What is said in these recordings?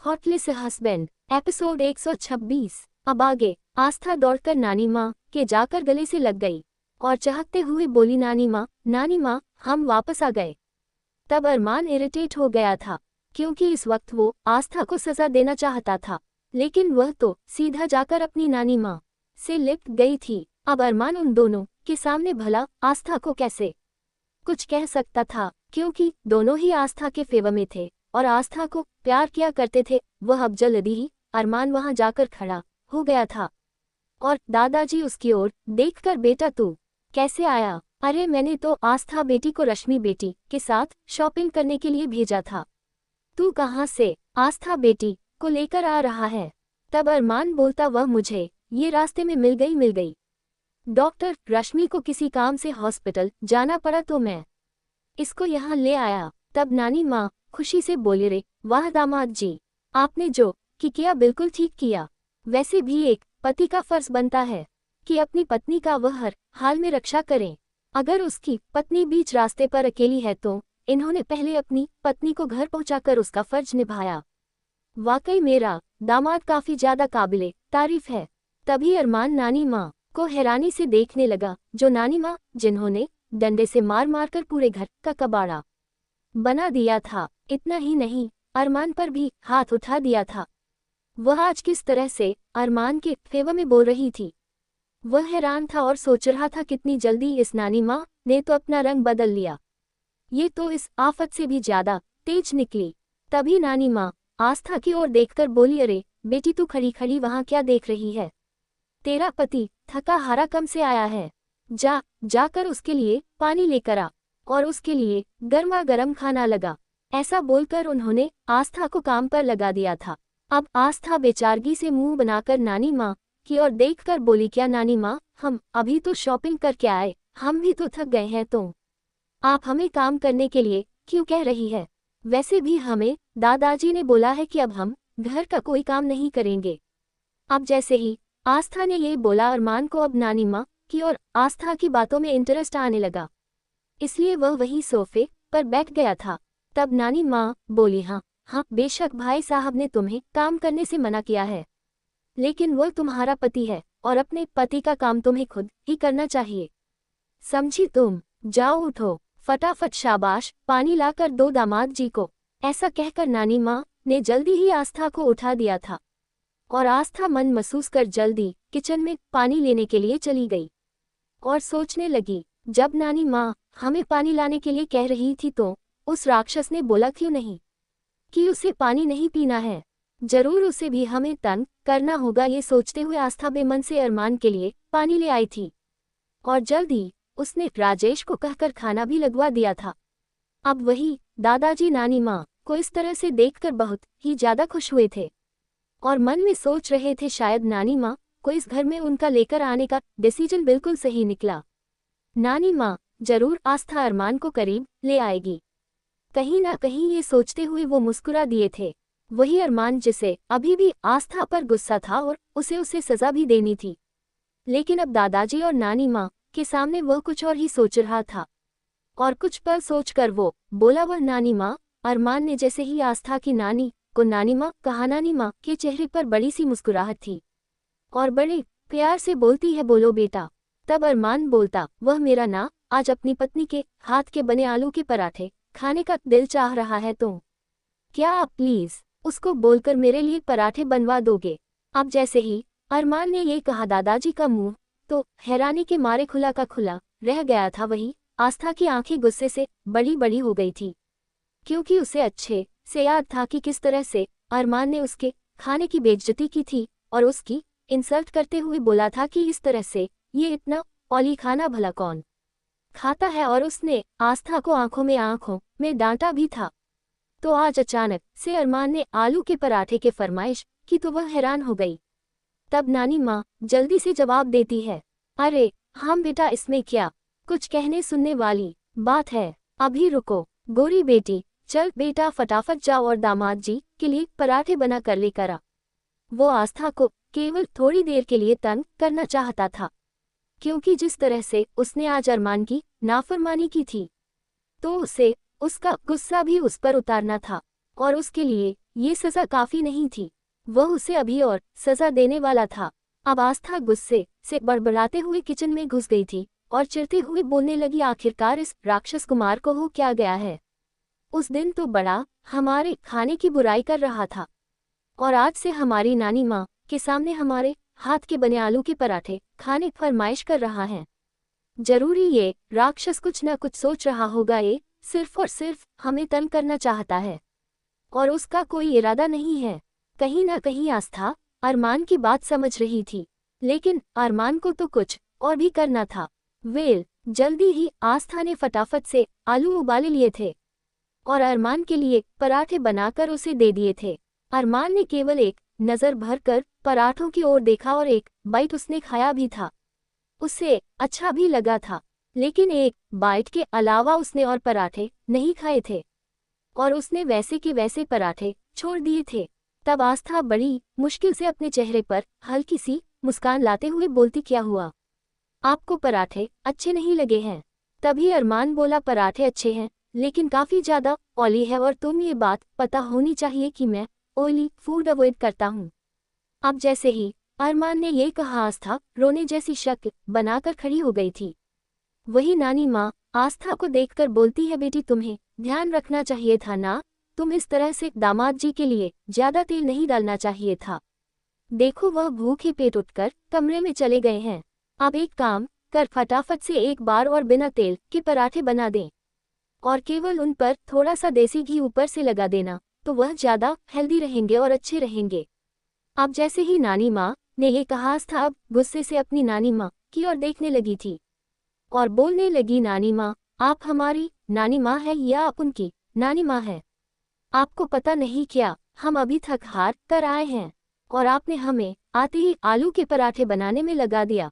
Hotlist husband episode 126। अब आगे आस्था दौड़कर नानी माँ के जाकर गले से लग गई और चहकते हुए बोली, नानी माँ हम वापस आ गए। तब अरमान इरिटेट हो गया था क्योंकि इस वक्त वो आस्था को सजा देना चाहता था, लेकिन वह तो सीधा जाकर अपनी नानी माँ से लिपट गई थी। अब अरमान उन दोनों के सामने भला आस्था को कैसे कुछ कह सकता था, क्योंकि दोनों ही आस्था के फेवर में थे और आस्था को प्यार किया करते थे। वह अब जल्दी ही अरमान वहां जाकर खड़ा हो गया था और दादाजी उसकी ओर देखकर, बेटा तू कैसे आया? अरे मैंने तो आस्था बेटी को रश्मि बेटी के साथ शॉपिंग करने के लिए भेजा था। तू कहाँ से आस्था बेटी को लेकर आ रहा है? तब अरमान बोलता, वह मुझे ये रास्ते में मिल गई। डॉक्टर रश्मि को किसी काम से हॉस्पिटल जाना पड़ा तो मैं इसको यहाँ ले आया। तब नानी माँ खुशी से बोली, रे वाह दामाद जी, आपने जो किया बिल्कुल ठीक किया। वैसे भी एक पति का फर्ज बनता है कि अपनी पत्नी का वह हर हाल में रक्षा करें। अगर उसकी पत्नी बीच रास्ते पर अकेली है तो इन्होंने पहले अपनी पत्नी को घर पहुंचाकर उसका फर्ज निभाया। वाकई मेरा दामाद काफी ज्यादा काबिले तारीफ है। तभी अरमान नानी माँ को हैरानी से देखने लगा, जो नानी माँ जिन्होंने डंडे से मार कर पूरे घर का कबाड़ा बना दिया था। इतना ही नहीं, अरमान पर भी हाथ उठा दिया था। वह आज किस तरह से अरमान के फेवर में बोल रही थी। वह हैरान था और सोच रहा था कितनी जल्दी इस नानी माँ ने तो अपना रंग बदल लिया। ये तो इस आफत से भी ज्यादा तेज निकली। तभी नानी माँ आस्था की ओर देखकर बोली, अरे बेटी तू खड़ी वहां क्या देख रही है? तेरा पति थका हारा कम से आया है, जाकर उसके लिए पानी लेकर आ और उसके लिए गर्मा गर्म खाना लगा। ऐसा बोलकर उन्होंने आस्था को काम पर लगा दिया था। अब आस्था बेचारगी से मुंह बनाकर नानी माँ की ओर देखकर बोली, क्या नानी माँ, हम अभी तो शॉपिंग करके आए, हम भी तो थक गए हैं, तो आप हमें काम करने के लिए क्यों कह रही है? वैसे भी हमें दादाजी ने बोला है कि अब हम घर का कोई काम नहीं करेंगे। अब जैसे ही आस्था ने ये बोला, अरमान को अब नानी माँ की और आस्था की बातों में इंटरेस्ट आने लगा, इसलिए वह वहीं सोफे पर बैठ गया था। तब नानी माँ बोली, हाँ बेशक भाई साहब ने तुम्हें काम करने से मना किया है, लेकिन वह तुम्हारा पति है और अपने पति का काम तुम्हें खुद ही करना चाहिए, समझी तुम? जाओ उठो फटाफट, शाबाश, पानी लाकर दो दामाद जी को। ऐसा कहकर नानी माँ ने जल्दी ही आस्था को उठा दिया था और आस्था मन महसूस कर जल्दी किचन में पानी लेने के लिए चली गई और सोचने लगी, जब नानी माँ हमें पानी लाने के लिए कह रही थी तो उस राक्षस ने बोला क्यों नहीं कि उसे पानी नहीं पीना है? जरूर उसे भी हमें तंग करना होगा। ये सोचते हुए आस्था बेमन से अरमान के लिए पानी ले आई थी और जल्दी उसने राजेश को कहकर खाना भी लगवा दिया था। अब वही दादाजी नानी माँ को इस तरह से देखकर बहुत ही ज्यादा खुश हुए थे और मन में सोच रहे थे, शायद नानी माँ को इस घर में उनका लेकर आने का डिसीजन बिल्कुल सही निकला। नानी माँ जरूर आस्था अरमान को करीब ले आएगी। कहीं ना कहीं ये सोचते हुए वो मुस्कुरा दिए थे। वही अरमान जिसे अभी भी आस्था पर गुस्सा था और उसे सजा भी देनी थी, लेकिन अब दादाजी और नानी माँ के सामने वह कुछ और ही सोच रहा था और कुछ पल सोचकर वो बोला, वह नानी माँ। अरमान ने जैसे ही आस्था की नानी को नानी माँ कहा, नानी माँ के चेहरे पर बड़ी सी मुस्कुराहट थी और बड़े प्यार से बोलती है, बोलो बेटा। तब अरमान बोलता, वह मेरा ना आज अपनी पत्नी के हाथ के बने आलू के पराठे खाने का दिल चाह रहा है, तो क्या आप प्लीज उसको बोलकर मेरे लिए पराठे बनवा दोगे? अब जैसे ही अरमान ने ये कहा, दादाजी का मुंह तो हैरानी के मारे खुला का खुला रह गया था। वही आस्था की आंखें गुस्से से बड़ी बड़ी हो गई थी, क्योंकि उसे अच्छे से याद था कि किस तरह से अरमान ने उसके खाने की बेइज्जती की थी और उसकी इंसल्ट करते हुए बोला था कि इस तरह से ये इतना ऑयली खाना भला कौन खाता है, और उसने आस्था को आंखों में डांटा भी था। तो आज अचानक से अरमान ने आलू के पराठे के फरमाइश की तो वह हैरान हो गई। तब नानी माँ जल्दी से जवाब देती है, अरे हम बेटा, इसमें क्या कुछ कहने सुनने वाली बात है, अभी रुको गोरी बेटी, चल बेटा फटाफट जाओ और दामाद जी के लिए पराठे बना कर लेकर आ। वो आस्था को केवल थोड़ी देर के लिए तंग करना चाहता था, क्योंकि जिस तरह से उसने आज अरमान की नाफरमानी की थी तो उसे उसका गुस्सा भी उस पर उतारना था। और उसके लिए ये सजा काफी नहीं थी। वह उसे अभी और सजा देने वाला था। अब आस्था गुस्से से बड़बड़ाते हुए किचन में घुस गई थी और चिढ़ते हुए बोलने लगी, आखिरकार इस राक्षस कुमार को हो क्या गया है। उस दिन तो बड़ा हमारे खाने की बुराई कर रहा था और आज से हमारी नानी माँ के सामने हमारे हाथ के बने आलू के पराठे खाने की फरमाइश कर रहा है। जरूरी ये राक्षस कुछ न कुछ सोच रहा होगा, ये सिर्फ और सिर्फ हमें तंग करना चाहता है और उसका कोई इरादा नहीं है। कहीं ना कहीं आस्था अरमान की बात समझ रही थी, लेकिन अरमान को तो कुछ और भी करना था। जल्दी ही आस्था ने फटाफट से आलू उबाले लिए थे और अरमान के लिए पराठे बनाकर उसे दे दिए थे। अरमान ने केवल एक नज़र भरकर पराठों की ओर देखा और एक बाइट उसने खाया भी था। उसे अच्छा भी लगा था, लेकिन एक बाइट के अलावा उसने और पराठे नहीं खाए थे और उसने वैसे के वैसे पराठे छोड़ दिए थे। तब आस्था बड़ी मुश्किल से अपने चेहरे पर हल्की सी मुस्कान लाते हुए बोलती, क्या हुआ, आपको पराठे अच्छे नहीं लगे हैं? तभी अरमान बोला, पराठे अच्छे हैं लेकिन काफ़ी ज़्यादा ऑयली है और तुम ये बात पता होनी चाहिए कि मैं ऑयली फूड अवॉइड करता हूँ। अब जैसे ही अरमान ने ये कहा, आस्था रोने जैसी शक्ल बनाकर खड़ी हो गई थी। वही नानी माँ आस्था को देखकर बोलती है, बेटी तुम्हें ध्यान रखना चाहिए था ना, तुम इस तरह से दामाद जी के लिए ज़्यादा तेल नहीं डालना चाहिए था। देखो वह भूखे पेट उठकर कमरे में चले गए हैं। अब एक काम कर, फटाफट से एक बार और बिना तेल के पराठे बना दें और केवल उन पर थोड़ा सा देसी घी ऊपर से लगा देना, तो वह ज़्यादा हेल्दी रहेंगे और अच्छे रहेंगे। अब जैसे ही नानी माँ ने ये कहा, आस्था अब गुस्से से अपनी नानी माँ की ओर देखने लगी थी और बोलने लगी, नानी माँ आप हमारी नानी माँ है या आप उनकी नानी माँ है? आपको पता नहीं क्या, हम अभी थक हार कर आए हैं और आपने हमें आते ही आलू के पराठे बनाने में लगा दिया।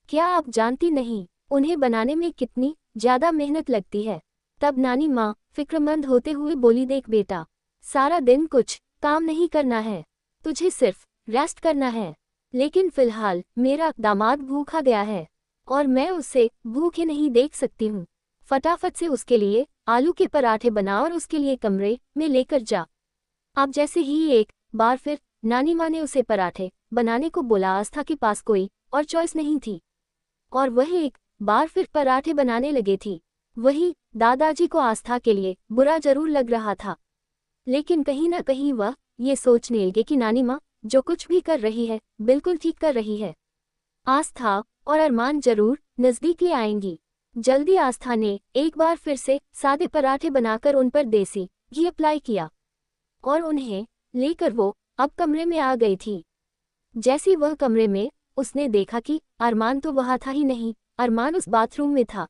क्या आप जानती नहीं उन्हें बनाने में कितनी ज़्यादा मेहनत लगती है? तब नानी माँ फिक्रमंद होते हुए बोली, देख बेटा, सारा दिन कुछ काम नहीं करना है, तुझे सिर्फ रेस्ट करना है, लेकिन फिलहाल मेरा दामाद भूखा गया है और मैं उसे भूखे नहीं देख सकती हूँ। फटाफट से उसके लिए आलू के पराठे बना और उसके लिए कमरे में लेकर जा। अब जैसे ही एक बार फिर नानी माँ ने उसे पराठे बनाने को बोला, आस्था के पास कोई और चॉइस नहीं थी और वह एक बार फिर पराठे बनाने लगे थी। वही दादाजी को आस्था के लिए बुरा जरूर लग रहा था, लेकिन कहीं ना कहीं वह ये सोचने लगे कि नानी माँ जो कुछ भी कर रही है बिल्कुल ठीक कर रही है। आस्था और अरमान जरूर नजदीक ले आएंगी। जल्दी आस्था ने एक बार फिर से सादे पराठे बनाकर उन पर देसी घी अप्लाई किया और उन्हें लेकर वो अब कमरे में आ गई थी। जैसी वह कमरे में, उसने देखा कि अरमान तो वहाँ था ही नहीं, अरमान उस बाथरूम में था।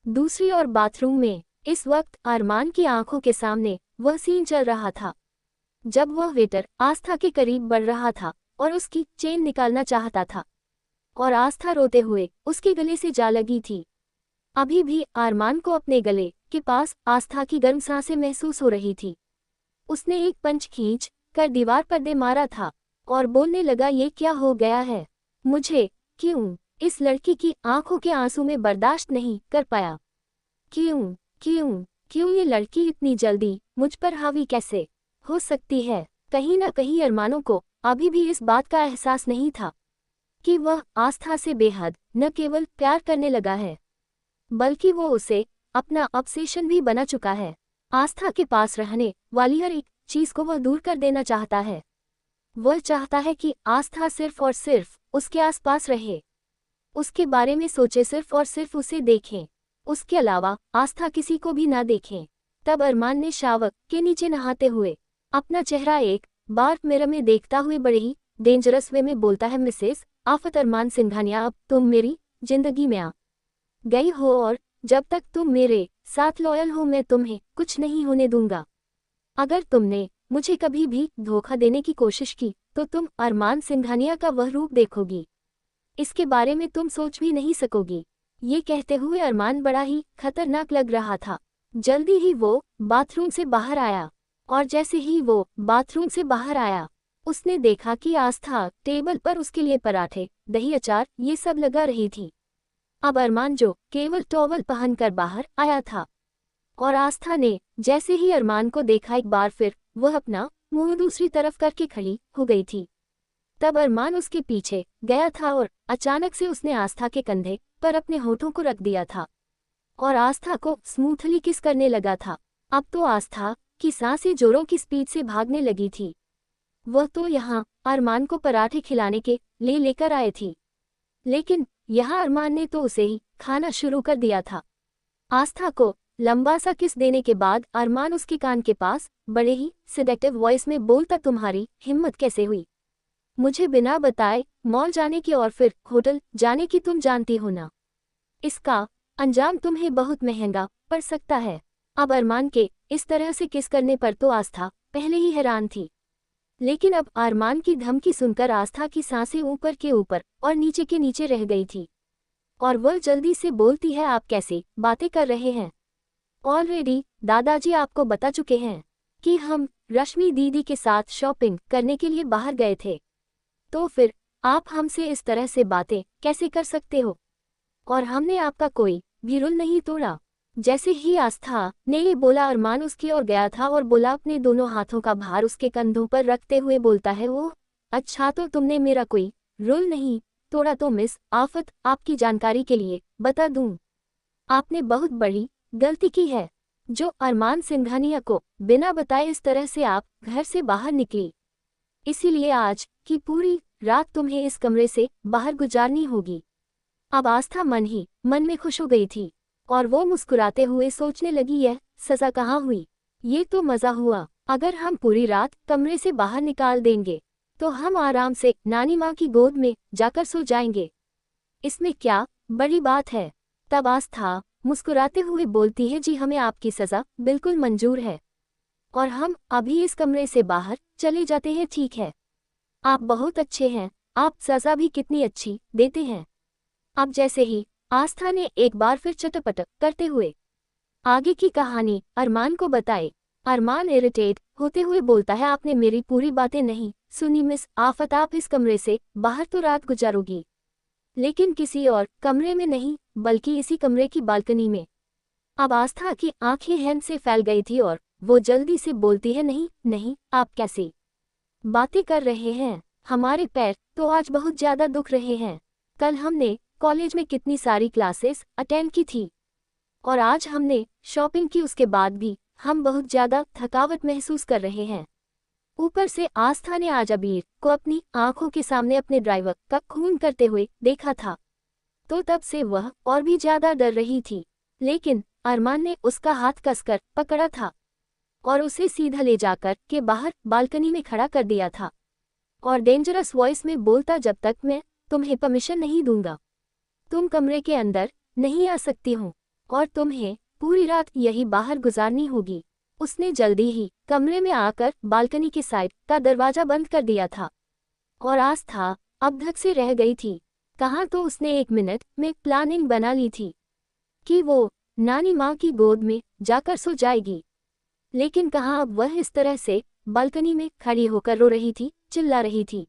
दूसरी ओर बाथरूम में इस वक्त अरमान की आंखों के सामने वह सीन चल रहा था जब वह वेटर आस्था के करीब बढ़ रहा था और उसकी चेन निकालना चाहता था और आस्था रोते हुए उसके गले से जा लगी थी। अभी भी अरमान को अपने गले के पास आस्था की गर्म सांसें महसूस हो रही थी। उसने एक पंच खींच कर दीवार पर दे मारा था और बोलने लगा, ये क्या हो गया है, मुझे क्यों इस लड़की की आंखों के आंसू में बर्दाश्त नहीं कर पाया। क्यों क्यों क्यों ये लड़की इतनी जल्दी मुझ पर हावी कैसे हो सकती है? कहीं ना कहीं अरमानों को अभी भी इस बात का एहसास नहीं था कि वह आस्था से बेहद न केवल प्यार करने लगा है, बल्कि वो उसे अपना ऑब्सेशन भी बना चुका है। आस्था के पास रहने वाली हर एक चीज को वह दूर कर देना चाहता है। वह चाहता है कि आस्था सिर्फ और सिर्फ उसके आसपास रहे, उसके बारे में सोचे, सिर्फ और सिर्फ उसे देखें, उसके अलावा आस्था किसी को भी ना देखें। तब अरमान ने शावर के नीचे नहाते हुए अपना चेहरा एक बार मिरर में देखता हुए बड़े ही डेंजरस वे में बोलता है, मिसेस आफत अरमान सिंघानिया, अब तुम मेरी जिंदगी में आ गई हो और जब तक तुम मेरे साथ लॉयल हो मैं तुम्हें कुछ नहीं होने दूंगा। अगर तुमने मुझे कभी भी धोखा देने की कोशिश की तो तुम अरमान सिंघानिया का वह रूप देखोगी, इसके बारे में तुम सोच भी नहीं सकोगी। ये कहते हुए अरमान बड़ा ही खतरनाक लग रहा था। जल्दी ही वो बाथरूम से बाहर आया और जैसे ही वो बाथरूम से बाहर आया उसने देखा कि आस्था टेबल पर उसके लिए पराठे, दही, अचार ये सब लगा रही थी। अब अरमान जो केवल टॉवल पहनकर बाहर आया था और आस्था ने जैसे ही अरमान को देखा एक बार फिर वह अपना मुंह दूसरी तरफ करके खड़ी हो गई थी। तब अरमान उसके पीछे गया था और अचानक से उसने आस्था के कंधे पर अपने होठों को रख दिया था और आस्था को स्मूथली किस करने लगा था। अब तो आस्था की सांसें जोरों की स्पीड से भागने लगी थी। वह तो यहाँ अरमान को पराठे खिलाने के लिए लेकर आए थी, लेकिन यहाँ अरमान ने तो उसे ही खाना शुरू कर दिया था। आस्था को लंबा सा किस देने के बाद अरमान उसके कान के पास बड़े ही सिडेक्टिव वॉइस में बोलता, तुम्हारी हिम्मत कैसे हुई मुझे बिना बताए मॉल जाने की और फिर होटल जाने की, तुम जानती हो ना इसका अंजाम तुम्हें बहुत महंगा पड़ सकता है। अब अरमान के इस तरह से किस करने पर तो आस्था पहले ही हैरान थी, लेकिन अब अरमान की धमकी सुनकर आस्था की सांसें ऊपर के ऊपर और नीचे के नीचे रह गई थी और वह जल्दी से बोलती है, आप कैसे बातें कर रहे हैं? ऑलरेडी दादाजी आपको बता चुके हैं कि हम रश्मि दीदी के साथ शॉपिंग करने के लिए बाहर गए थे, तो फिर आप हमसे इस तरह से बातें कैसे कर सकते हो? और हमने आपका कोई भी रूल नहीं तोड़ा। जैसे ही आस्था ने ये बोला अरमान उसकी ओर गया था और बोला, अपने दोनों हाथों का भार उसके कंधों पर रखते हुए बोलता है, वो अच्छा तो तुमने मेरा कोई रूल नहीं तोड़ा तो मिस आफत, आपकी जानकारी के लिए बता दूं, आपने बहुत बड़ी गलती की है जो अरमान सिंघानिया को बिना बताए इस तरह से आप घर से बाहर निकली। इसीलिए आज की पूरी रात तुम्हें इस कमरे से बाहर गुजारनी होगी। अब आस्था मन ही मन में खुश हो गई थी और वो मुस्कुराते हुए सोचने लगी, यह सजा कहाँ हुई, ये तो मज़ा हुआ। अगर हम पूरी रात कमरे से बाहर निकाल देंगे तो हम आराम से नानी माँ की गोद में जाकर सो जाएंगे, इसमें क्या बड़ी बात है। तब आस्था मुस्कुराते हुए बोलती है, जी हमें आपकी सज़ा बिल्कुल मंजूर है और हम अभी इस कमरे से बाहर चले जाते हैं, ठीक है? आप बहुत अच्छे हैं, आप सज़ा भी कितनी अच्छी देते हैं। अब जैसे ही आस्था ने एक बार फिर चटपट करते हुए आगे की कहानी अरमान को बताई, अरमान इरिटेट होते हुए बोलता है, आपने मेरी पूरी बातें नहीं सुनी मिस आफत, आप इस कमरे से बाहर तो रात गुजारोगी, लेकिन किसी और कमरे में नहीं बल्कि इसी कमरे की बालकनी में। अब आस्था की आंखें हैम से फैल गई थी और वो जल्दी से बोलती है, नहीं नहीं, आप कैसी बातें कर रहे हैं, हमारे पैर तो आज बहुत ज़्यादा दुख रहे हैं। कल हमने कॉलेज में कितनी सारी क्लासेस अटेंड की थी और आज हमने शॉपिंग की, उसके बाद भी हम बहुत ज़्यादा थकावट महसूस कर रहे हैं। ऊपर से आस्था ने आज अबीर को अपनी आंखों के सामने अपने ड्राइवर का खून करते हुए देखा था, तो तब से वह और भी ज़्यादा डर रही थी, लेकिन अरमान ने उसका हाथ कसकर पकड़ा था और उसे सीधा ले जाकर के बाहर बालकनी में खड़ा कर दिया था और डेंजरस वॉइस में बोलता, जब तक मैं तुम्हें परमिशन नहीं दूंगा तुम कमरे के अंदर नहीं आ सकती हो और तुम्हें पूरी रात यही बाहर गुजारनी होगी। उसने जल्दी ही कमरे में आकर बालकनी के साइड का दरवाजा बंद कर दिया था और आस्था अब धक से रह गई थी। कहाँ तो उसने 1 मिनट में प्लानिंग बना ली थी कि वो नानी माँ की गोद में जाकर सो जाएगी, लेकिन कहाँ अब वह इस तरह से बालकनी में खड़ी होकर रो रही थी, चिल्ला रही थी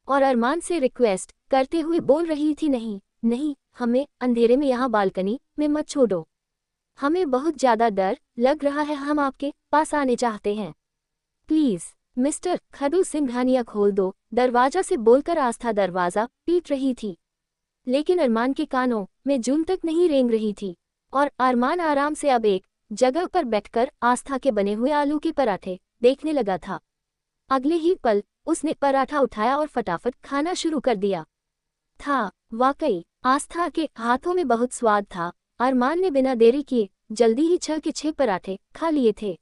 और अरमान से रिक्वेस्ट करते हुए बोल रही थी, नहीं नहीं, हमें अंधेरे में यहाँ बालकनी में मत छोड़ो, हमें बहुत ज़्यादा डर लग रहा है, हम आपके पास आने चाहते हैं, प्लीज़ मिस्टर खडू सिंघानिया खोल दो दरवाजा से बोलकर आस्था दरवाज़ा पीट रही थी, लेकिन अरमान के कानों में जून तक नहीं रेंग रही थी और अरमान आराम से अब एक जगह पर बैठकर आस्था के बने हुए आलू के पराठे देखने लगा था। अगले ही पल उसने पराठा उठाया और फटाफट खाना शुरू कर दिया था। वाकई आस्था के हाथों में बहुत स्वाद था। अरमान ने बिना देरी किए जल्दी ही 6 के 6 पराठे खा लिए थे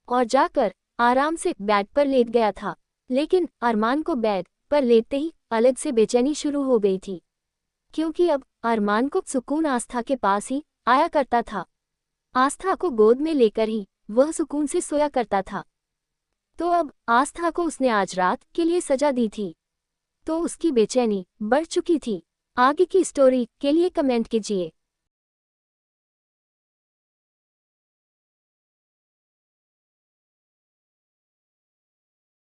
और जाकर आराम से बेड पर लेट गया था, लेकिन अरमान को बेड पर लेटते ही अलग से बेचैनी शुरू हो गई थी, क्योंकि अब अरमान को सुकून आस्था के पास ही आया करता था। आस्था को गोद में लेकर ही वह सुकून से सोया करता था। तो अब आस्था को उसने आज रात के लिए सजा दी थी, तो उसकी बेचैनी बढ़ चुकी थी। आगे की स्टोरी के लिए कमेंट कीजिए।